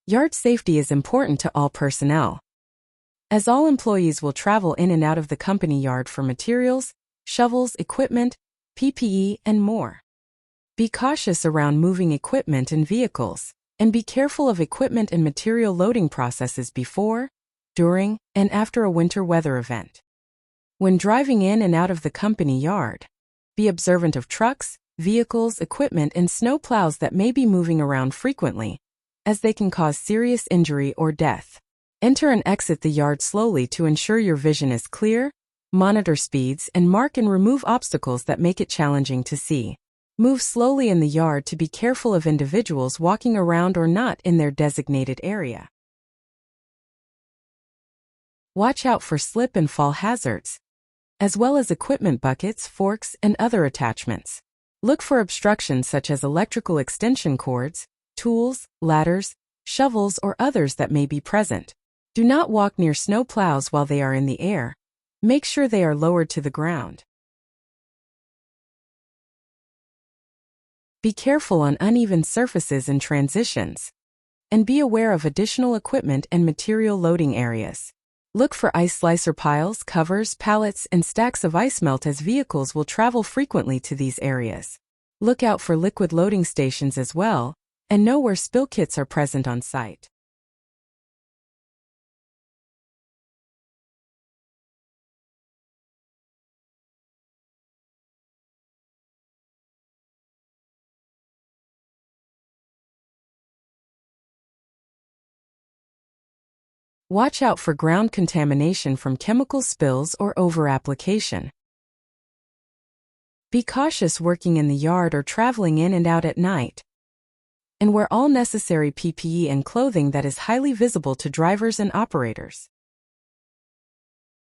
Yard safety is important to all personnel, as all employees will travel in and out of the company yard for materials, shovels, equipment, PPE, and more. Be cautious around moving equipment and vehicles, and be careful of equipment and material loading processes before, during, and after a winter weather event. When driving in and out of the company yard, be observant of trucks, vehicles, equipment, and snow plows that may be moving around frequently, as they can cause serious injury or death. Enter and exit the yard slowly to ensure your vision is clear, monitor speeds, and mark and remove obstacles that make it challenging to see. Move slowly in the yard to be careful of individuals walking around or not in their designated area. Watch out for slip and fall hazards, as well as equipment buckets, forks, and other attachments. Look for obstructions such as electrical extension cords, tools, ladders, shovels, or others that may be present. Do not walk near snow plows while they are in the air. Make sure they are lowered to the ground. Be careful on uneven surfaces and transitions, and be aware of additional equipment and material loading areas. Look for ice slicer piles, covers, pallets, and stacks of ice melt as vehicles will travel frequently to these areas. Look out for liquid loading stations as well, and know where spill kits are present on site. Watch out for ground contamination from chemical spills or over-application. Be cautious working in the yard or traveling in and out at night, and wear all necessary PPE and clothing that is highly visible to drivers and operators.